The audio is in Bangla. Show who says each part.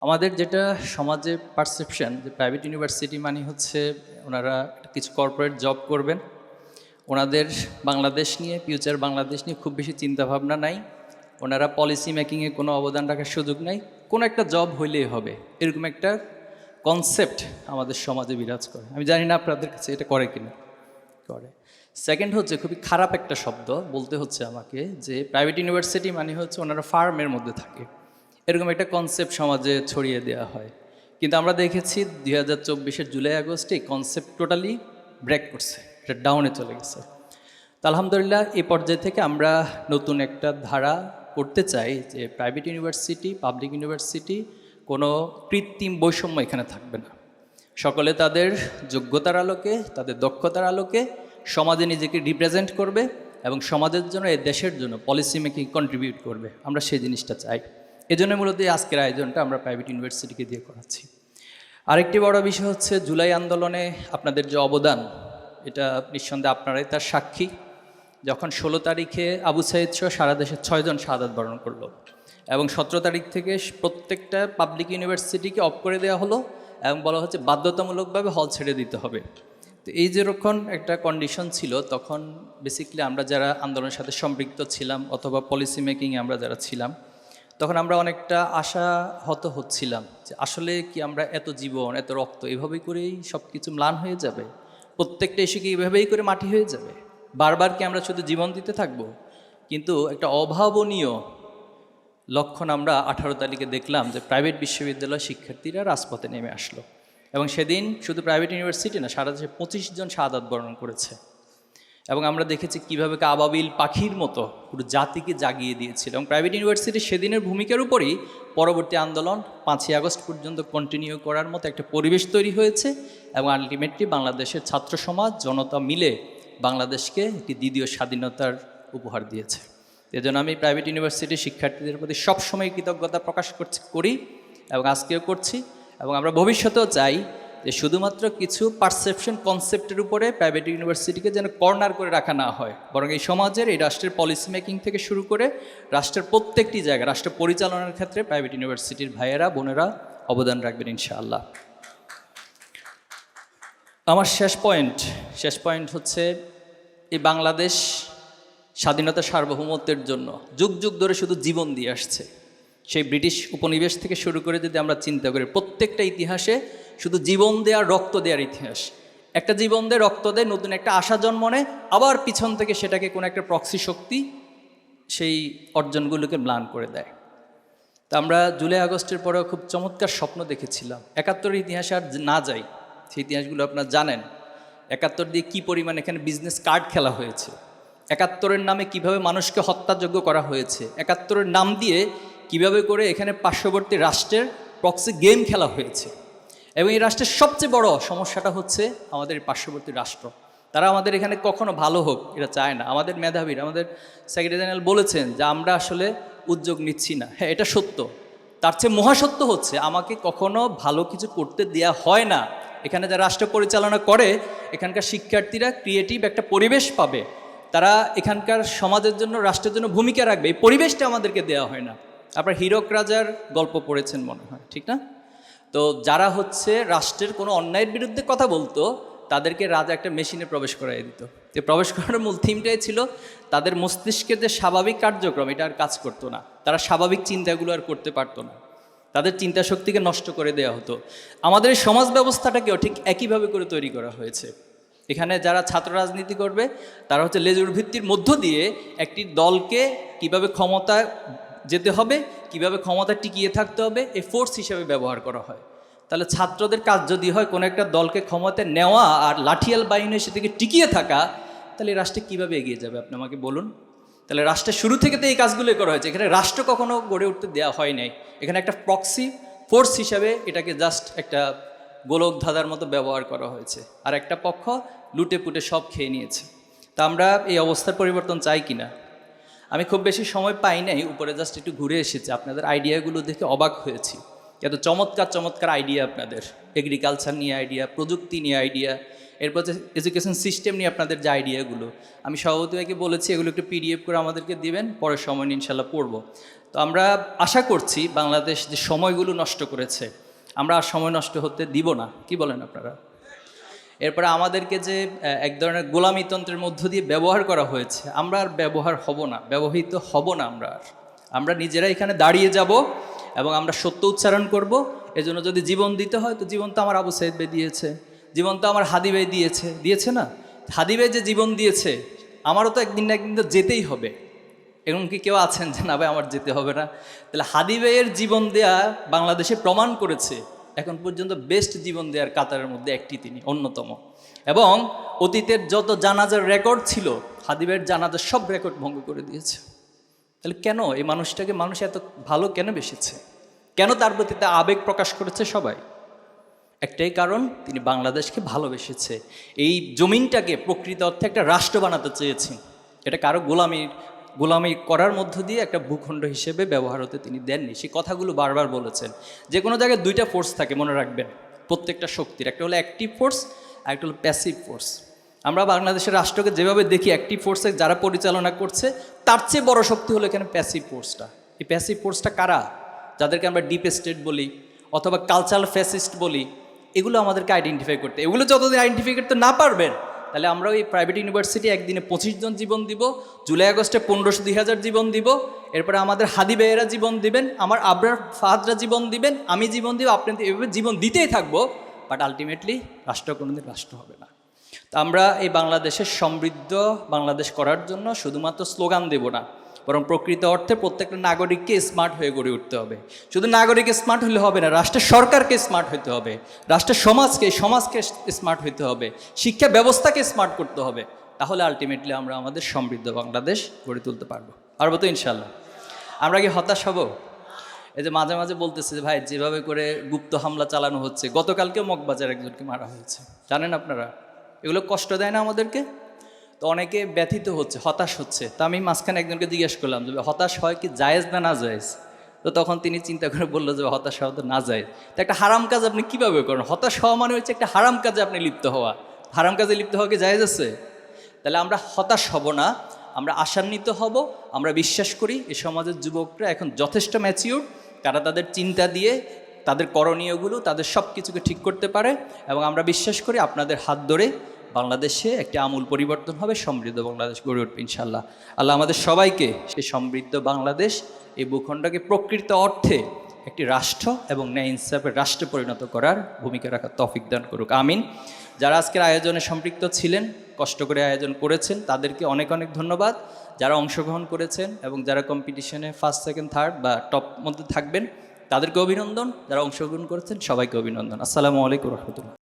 Speaker 1: আমাদের যেটা সমাজে পারসেপশন যে প্রাইভেট ইউনিভার্সিটি মানে হচ্ছে ওনারা কিছু কর্পোরেট জব করবেন, ওনাদের বাংলাদেশ নিয়ে ফিউচার বাংলাদেশ নিয়ে খুব বেশি চিন্তাভাবনা নাই, ওনারা পলিসি মেকিংয়ে কোনো অবদান রাখার সুযোগ নাই, কোনো একটা জব হইলেই হবে, এরকম একটা কনসেপ্ট আমাদের সমাজে বিরাজ করে। আমি জানি না আপনাদের কাছে এটা করে কিনা। করে। সেকেন্ড হচ্ছে খুবই খারাপ একটা শব্দ বলতে হচ্ছে আমাকে, যে প্রাইভেট ইউনিভার্সিটি মানে হচ্ছে ওনারা ফার্মের মধ্যে থাকে, এরকম একটা কনসেপ্ট সমাজে ছড়িয়ে দেওয়া হয়। কিন্তু আমরা দেখেছি 2024 জুলাই আগস্টে এই কনসেপ্ট টোটালি ব্রেক করছে, এটা ডাউনে চলে গেছে। তো আলহামদুলিল্লাহ এই পর্যায় থেকে আমরা নতুন একটা ধারা করতে চাই যে প্রাইভেট ইউনিভার্সিটি পাবলিক ইউনিভার্সিটি কোনো কৃত্রিম বৈষম্য এখানে থাকবে না। সকলে তাদের যোগ্যতার আলোকে তাদের দক্ষতার আলোকে সমাজে নিজেকে রিপ্রেজেন্ট করবে এবং সমাজের জন্য এই দেশের জন্য পলিসি মেকিং কন্ট্রিবিউট করবে, আমরা সেই জিনিসটা চাই। এজন্য মূলত এই আজকের আয়োজনটা আমরা প্রাইভেট ইউনিভার্সিটিকে দিয়ে করাচ্ছি। আরেকটি বড় বিষয় হচ্ছে জুলাই আন্দোলনে আপনাদের যে অবদান, এটা নিঃসন্দেহে আপনারাই তার সাক্ষী। যখন 16 তারিখে আবু সাইদ সহ সারা দেশে 6 জন শাহাদাত বরণ করলো এবং 17 তারিখ থেকে প্রত্যেকটা পাবলিক ইউনিভার্সিটিকে অফ করে দেওয়া হলো এবং বলা হচ্ছে বাধ্যতামূলকভাবে হল ছেড়ে দিতে হবে। তো এই যেরকম একটা কন্ডিশন ছিল, তখন বেসিক্যালি আমরা যারা আন্দোলনের সাথে সম্পৃক্ত ছিলাম অথবা পলিসি মেকিংয়ে আমরা যারা ছিলাম, তখন আমরা অনেকটা আশাহত হচ্ছিলাম যে আসলে কি আমরা এত জীবন এত রক্ত এভাবেই করেই সব কিছু ম্লান হয়ে যাবে, প্রত্যেকটা এসে কি এভাবেই করে মাটি হয়ে যাবে, বারবার কি আমরা শুধু জীবন দিতে থাকবো। কিন্তু একটা অভাবনীয় লক্ষণ আমরা 18 তারিখে দেখলাম যে প্রাইভেট বিশ্ববিদ্যালয় শিক্ষার্থীরা রাজপথে নেমে আসলো এবং সেদিন শুধু প্রাইভেট ইউনিভার্সিটি না, সারা দেশে 25 জন শাহাদাত বরণ করেছে। এবং আমরা দেখেছি কীভাবে আবাবিল পাখির মতো পুরো জাতিকে জাগিয়ে দিয়েছিল। এবং প্রাইভেট ইউনিভার্সিটির সেদিনের ভূমিকার উপরই পরবর্তী আন্দোলন 5ই আগস্ট পর্যন্ত কন্টিনিউ করার মতো একটা পরিবেশ তৈরি হয়েছে এবং আলটিমেটলি বাংলাদেশের ছাত্র সমাজ জনতা মিলে বাংলাদেশকে একটি দ্বিতীয় স্বাধীনতার উপহার দিয়েছে। এজন্য আমি প্রাইভেট ইউনিভার্সিটির শিক্ষার্থীদের প্রতি সবসময় কৃতজ্ঞতা প্রকাশ করি এবং আজকেও করছি। এবং আমরা ভবিষ্যতেও চাই যে শুধুমাত্র কিছু পারসেপশন কনসেপ্টের উপরে প্রাইভেট ইউনিভার্সিটিকে যেন কর্নার করে রাখা না হয়, বরং এই সমাজের এই রাষ্ট্রের পলিসি মেকিং থেকে শুরু করে রাষ্ট্রের প্রত্যেকটি জায়গায় রাষ্ট্র পরিচালনার ক্ষেত্রে প্রাইভেট ইউনিভার্সিটির ভাইয়েরা বোনেরা অবদান রাখবেন ইনশাআল্লাহ। আমার শেষ পয়েন্ট হচ্ছে এই বাংলাদেশ স্বাধীনতা সার্বভৌমত্বের জন্য যুগ যুগ ধরে শুধু জীবন দিয়ে আসছে। সেই ব্রিটিশ উপনিবেশ থেকে শুরু করে যদি আমরা চিন্তা করি, প্রত্যেকটা ইতিহাসে শুধু জীবন দেওয়ার রক্ত দেওয়ার ইতিহাস। একটা জীবন দেয় রক্ত দেয়, নতুন একটা আশা জন্ম নেয়, আবার পিছন থেকে সেটাকে কোনো একটা প্রক্সি শক্তি সেই অর্জনগুলোকে ম্লান করে দেয়। তা আমরা জুলাই আগস্টের পরেও খুব চমৎকার স্বপ্ন দেখেছিলাম। 71-এর ইতিহাসে আর না যাই, সেই ইতিহাসগুলো আপনারা জানেন। 71 দিয়ে কী পরিমাণ এখানে বিজনেস কার্ড খেলা হয়েছে, 71-এর নামে কিভাবে মানুষকে হত্যাযোগ্য করা হয়েছে, 71-এর নাম দিয়ে কিভাবে করে এখানে পার্শ্ববর্তী রাষ্ট্রের প্রক্সি গেম খেলা হয়েছে। এবং এই রাষ্ট্রের সবচেয়ে বড় সমস্যাটা হচ্ছে আমাদের পার্শ্ববর্তী রাষ্ট্র। তারা আমাদের এখানে কখনো ভালো হোক এটা চায় না। আমাদের মেধাবীর, আমাদের সেক্রেটারি জেনারেল বলেছেন যে আমরা আসলে উদ্যোগ নিচ্ছি না। হ্যাঁ, এটা সত্য। তার চেয়ে মহাসত্য হচ্ছে আমাকে কখনো ভালো কিছু করতে দেয়া হয় না। এখানে যারা রাষ্ট্র পরিচালনা করে, এখানকার শিক্ষার্থীরা ক্রিয়েটিভ একটা পরিবেশ পাবে, তারা এখানকার সমাজের জন্য রাষ্ট্রের জন্য ভূমিকা রাখবে, এই পরিবেশটা আমাদেরকে দেওয়া হয় না। আপনার হীরক রাজার গল্প পড়েছেন মনে হয়, ঠিক না? তো যারা হচ্ছে রাষ্ট্রের কোনো অন্যায়ের বিরুদ্ধে কথা বলতো, তাদেরকে রাজা একটা মেশিনে প্রবেশ করাই দিত। তো প্রবেশ করার মূল থিমটাই ছিল তাদের মস্তিষ্কের যে স্বাভাবিক কার্যক্রম, এটা আর কাজ করতো না, তারা স্বাভাবিক চিন্তাগুলো আর করতে পারতো না, তাদের চিন্তা শক্তিকে নষ্ট করে দেওয়া হতো। আমাদের সমাজ ব্যবস্থাটাকেও ঠিক একইভাবে করে তৈরি করা হয়েছে। এখানে যারা ছাত্র রাজনীতি করবে, তারা হচ্ছে লেজুর ভিত্তির মধ্য দিয়ে একটি দলকে কিভাবে ক্ষমতা যেতে হবে, কিভাবে ক্ষমতা টিকিয়ে থাকতে হবে, এই ফোর্স হিসেবে ব্যবহার করা হয়। তাহলে ছাত্রদের কাজ যদি হয় কোনো একটা দলকে ক্ষমতায় নেওয়া আর লাঠিয়াল বাহিনীর সেদিকে টিকিয়ে থাকা, তাহলে রাষ্ট্রে কীভাবে এগিয়ে যাবে আপনি আমাকে বলুন। তাহলে রাষ্ট্রের শুরু থেকে তো এই কাজগুলোই করা হয়েছে। এখানে রাষ্ট্র কখনো গড়ে উঠতে দেওয়া হয় নাই। এখানে একটা প্রক্সি ফোর্স হিসাবে এটাকে জাস্ট একটা গোলক ধাঁধার মতো ব্যবহার করা হয়েছে, আর একটা পক্ষ লুটে পুটে সব খেয়ে নিয়েছে। তা আমরা এই অবস্থার পরিবর্তন চাই কিনা? আমি খুব বেশি সময় পাই নাই, উপরে জাস্ট একটু ঘুরে এসেছি, আপনাদের আইডিয়াগুলো দেখে অবাক হয়েছি এত চমৎকার চমৎকার আইডিয়া আপনাদের, এগ্রিকালচার নিয়ে আইডিয়া, প্রযুক্তি নিয়ে আইডিয়া, এরপর যে এডুকেশন সিস্টেম নিয়ে আপনাদের যে আইডিয়াগুলো, আমি সভাপতি ভাইকে বলেছি এগুলো একটু পিডিএফ করে আমাদেরকে দিবেন, পরের সময় ইনশাল্লাহ পড়ব। তো আমরা আশা করছি বাংলাদেশ যে সময়গুলো নষ্ট করেছে আমরা আর সময় নষ্ট হতে দিব না, কি বলেন আপনারা? এরপরে আমাদেরকে যে এক ধরনের গোলামিতন্ত্রের মধ্য দিয়ে ব্যবহার করা হয়েছে, আমরা আর ব্যবহৃত হব না। আমরা নিজেরা এখানে দাঁড়িয়ে যাব এবং আমরা সত্য উচ্চারণ করব। এজন্য যদি জীবন দিতে হয় তো জীবন তো আমার আবু সাইদ ভাই দিয়েছে, জীবন তো আমার হাদি ভাই দিয়েছে না? হাদি ভাই যে জীবন দিয়েছে আমারও তো একদিন না একদিন তো যেতেই হবে। এরকম কি কেউ আছেন যে না ভাই আমার যেতে হবে না? তাহলে হাদি ভাইয়ের জীবন দেয়া বাংলাদেশে প্রমাণ করেছে এখন পর্যন্ত বেস্ট জীবন দেওয়ার কাতারের মধ্যে একটি তিনি অন্যতম। এবং অতীতের যত জানাজার রেকর্ড ছিল হাদি ভাইয়ের জানাজার সব রেকর্ড ভঙ্গ করে দিয়েছে। তাহলে কেন এই মানুষটাকে মানুষ এত ভালো কেন বেসেছে, কেন তার প্রতি তা আবেগ প্রকাশ করেছে সবাই? একটাই কারণ, তিনি বাংলাদেশকে ভালোবেসেছে, এই জমিনটাকে প্রকৃত অর্থে একটা রাষ্ট্র বানাতে চেয়েছেন। এটা কারো গোলামি করার মধ্য দিয়ে একটা ভূখণ্ড হিসেবে ব্যবহার হতে তিনি দেননি। সেই কথাগুলো বারবার বলেছেন। যে কোনো জায়গায় দুইটা ফোর্স থাকে মনে রাখবেন প্রত্যেকটা শক্তির, একটা হলো অ্যাক্টিভ ফোর্স আর একটা হলো প্যাসিভ ফোর্স। আমরা বাংলাদেশের রাষ্ট্রকে যেভাবে দেখি অ্যাক্টিভ ফোর্সে যারা পরিচালনা করছে, তার চেয়ে বড় শক্তি হলো এখানে প্যাসিভ ফোর্সটা। এই প্যাসিভ ফোর্সটা কারা? যাদেরকে আমরা ডিপ স্টেট বলি অথবা কালচারাল ফ্যাসিস্ট বলি, এগুলো আমাদেরকে আইডেন্টিফাই করতে। এগুলো যতদিন আইডেন্টিফাই করতে না পারবেন তাহলে আমরা ওই প্রাইভেট ইউনিভার্সিটি একদিনে 25 জন জীবন দিব, জুলাই আগস্টে 1500-2000 জীবন দিব, এরপরে আমাদের হাদি ভাইয়েরা জীবন দিবেন, আমার আবরার ফাহাদরা জীবন দিবেন, আমি জীবন দিব, আপনি এভাবে জীবন দিতেই থাকবো, বাট আলটিমেটলি রাষ্ট্র কোনোদিন রাষ্ট্র হবে না। তো আমরা এই বাংলাদেশের সমৃদ্ধ বাংলাদেশ করার জন্য শুধুমাত্র স্লোগান দেব না, বরং প্রকৃত অর্থে প্রত্যেকটা নাগরিককে স্মার্ট হয়ে গড়ে উঠতে হবে। শুধু নাগরিক স্মার্ট হলে হবে না, রাষ্ট্রের সরকারকে স্মার্ট হতে হবে, রাষ্ট্রের সমাজকে স্মার্ট হতে হবে, শিক্ষা ব্যবস্থাকে স্মার্ট করতে হবে। তাহলে আলটিমেটলি আমরা আমাদের সমৃদ্ধ বাংলাদেশ গড়ে তুলতে পারবো তো ইনশাল্লাহ। আমরা কি হতাশ হব? এই যে মাঝে মাঝে বলতেছে যে ভাই যেভাবে করে গুপ্ত হামলা চালানো হচ্ছে, গতকালকেও মগবাজার একজনকে মারা হয়েছে, জানেন আপনারা? এগুলো কষ্ট দেয় না আমাদেরকে? তো অনেকে ব্যথিত হচ্ছে, হতাশ হচ্ছে। তা আমি মাঝখানে একজনকে জিজ্ঞেস করলাম যে হতাশ হয় কি জায়েজ না না জায়েজ? তো তখন তিনি চিন্তা করে বললো যে হতাশ হওয়া তো না জায়েজ। তো একটা হারাম কাজ আপনি কীভাবে করেন? হতাশ হওয়া মানে হচ্ছে একটা হারাম কাজে আপনি লিপ্ত হওয়া। হারাম কাজে লিপ্ত হওয়া কি জায়েজ আছে? তাহলে আমরা হতাশ হব না, আমরা আশান্বিত হব। আমরা বিশ্বাস করি এই সমাজের যুবকরা এখন যথেষ্ট ম্যাচিউর, তারা তাদের চিন্তা দিয়ে তাদের করণীয়গুলো তাদের সব কিছুকে ঠিক করতে পারে। এবং আমরা বিশ্বাস করি আপনাদের হাত ধরে বাংলাদেশে একটি আমূল পরিবর্তন হবে, সমৃদ্ধ বাংলাদেশ গড়ে উঠবে ইনশাল্লাহ। আল্লাহ আমাদের সবাইকে সেই সমৃদ্ধ বাংলাদেশ, এই ভূখণ্ডকে প্রকৃত অর্থে একটি রাষ্ট্র এবং ন্যায় ইনসাফের রাষ্ট্রে পরিণত করার ভূমিকা রাখার তৌফিক দান করুক, আমিন। যারা আজকের আয়োজনে সম্পৃক্ত ছিলেন, কষ্ট করে আয়োজন করেছেন, তাদেরকে অনেক অনেক ধন্যবাদ। যারা অংশগ্রহণ করেছেন এবং যারা কম্পিটিশনে ফার্স্ট, সেকেন্ড, থার্ড বা টপ মধ্যে থাকবেন তাদেরকে অভিনন্দন। যারা অংশগ্রহণ করেছেন সবাইকে অভিনন্দন। আসসালামু আলাইকুম রহমতুল্লাহ।